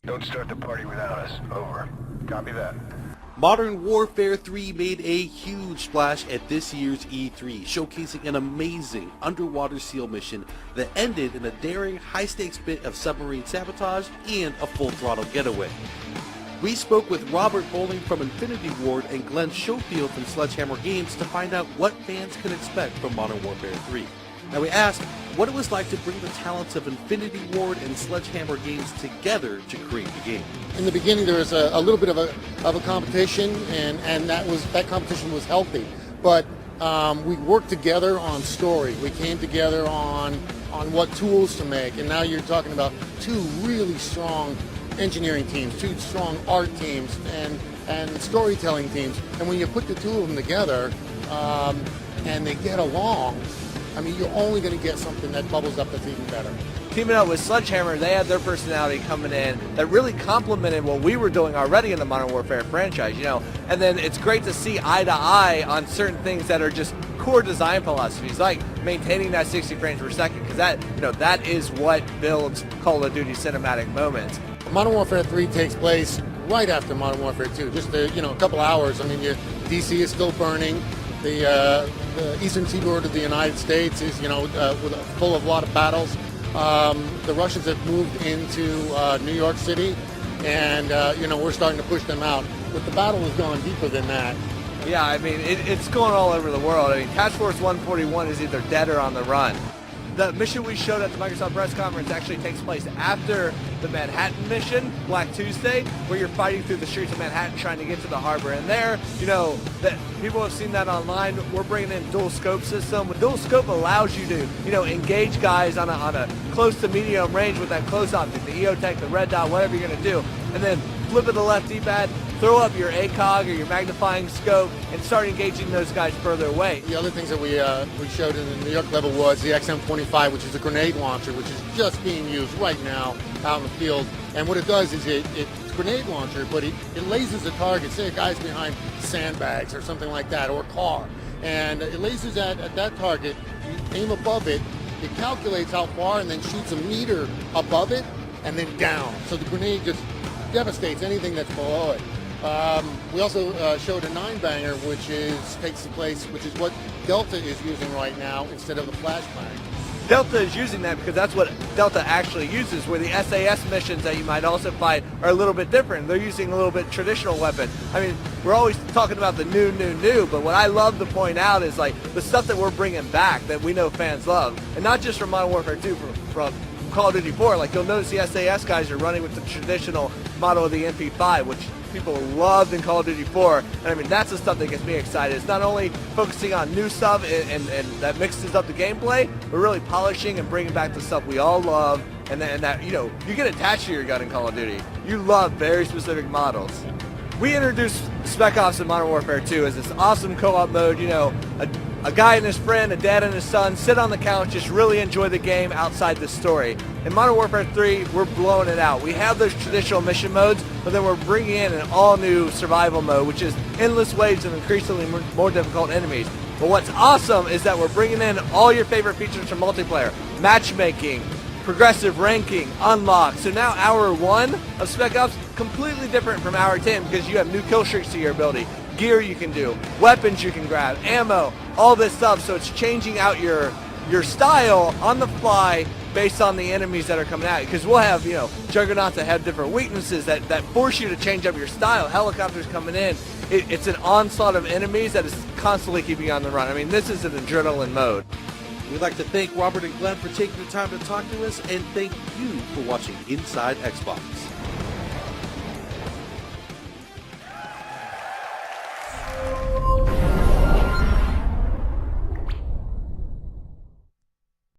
Don't start the party without us. Over. Copy that. Modern Warfare 3 made a huge splash at this year's E3, showcasing an amazing underwater SEAL mission that ended in a daring, high-stakes bit of submarine sabotage and a full-throttle getaway. We spoke with Robert Bowling from Infinity Ward and Glenn Schofield from Sledgehammer Games to find out what fans can expect from Modern Warfare 3. Now we asked what it was like to bring the talents of Infinity Ward and Sledgehammer Games together to create the game. In the beginning, there was a little bit of a competition, and that competition was healthy. But we worked together on story. We came together on what tools to make, and now you're talking about two really strong engineering teams, two strong art teams, and storytelling teams. And when you put the two of them together, and they get along, I mean, you're only going to get something that bubbles up that's even better. Teaming up with Sledgehammer, they had their personality coming in that really complemented what we were doing already in the Modern Warfare franchise, And then it's great to see eye to eye on certain things that are just core design philosophies, like maintaining that 60 frames per second, because that is what builds Call of Duty cinematic moments. Modern Warfare 3 takes place right after Modern Warfare 2, just a couple hours. I mean, DC is still burning. The eastern seaboard of the United States is, full of a lot of battles. The Russians have moved into New York City, and, we're starting to push them out. But the battle has gone deeper than that. Yeah, I mean, it's going all over the world. I mean, Task Force 141 is either dead or on the run. The mission we showed at the Microsoft press conference actually takes place after the Manhattan mission, Black Tuesday, where you're fighting through the streets of Manhattan trying to get to the harbor. And there, that people have seen that online. We're bringing in dual scope system. Dual scope allows you to, engage guys on a close to medium range with that close optic, the EOTech, the red dot, whatever you're going to do, and then flip of the left D-pad, throw up your ACOG or your magnifying scope, and start engaging those guys further away. The other things that we showed in the New York level was the XM25, which is a grenade launcher, which is just being used right now out in the field. And what it does is it's a grenade launcher, but it lasers a target, say a guy's behind sandbags or something like that, or a car. And it lasers at that target, you aim above it, it calculates how far and then shoots a meter above it and then down. So the grenade just devastates anything that's below it. We also showed a 9-banger, which is what Delta is using right now instead of the flashbang. Delta is using that because that's what Delta actually uses, where the SAS missions that you might also fight are a little bit different. They're using a little bit traditional weapon. I mean, we're always talking about the new, but what I love to point out is like the stuff that we're bringing back that we know fans love, and not just from Modern Warfare 2, from Call of Duty 4. Like, you'll notice the SAS guys are running with the traditional model of the MP5, which people loved in Call of Duty 4, and I mean, that's the stuff that gets me excited. It's not only focusing on new stuff and that mixes up the gameplay, but really polishing and bringing back the stuff we all love, and that, you get attached to your gun in Call of Duty. You love very specific models. We introduced Spec Ops in Modern Warfare 2 as this awesome co-op mode, a guy and his friend, a dad and his son, sit on the couch, just really enjoy the game outside the story. In Modern Warfare 3, we're blowing it out. We have those traditional mission modes, but then we're bringing in an all-new survival mode, which is endless waves of increasingly more difficult enemies. But what's awesome is that we're bringing in all your favorite features from multiplayer: matchmaking, progressive ranking, unlock. So now Hour 1 of Spec Ops, completely different from Hour 10 because you have new kill streaks to your ability, gear you can do, weapons you can grab, ammo, all this stuff. So it's changing out your style on the fly based on the enemies that are coming at you. Because we'll have, juggernauts that have different weaknesses that force you to change up your style. Helicopters coming in. It's an onslaught of enemies that is constantly keeping you on the run. I mean, this is an adrenaline mode. We'd like to thank Robert and Glenn for taking the time to talk to us, and thank you for watching Inside Xbox.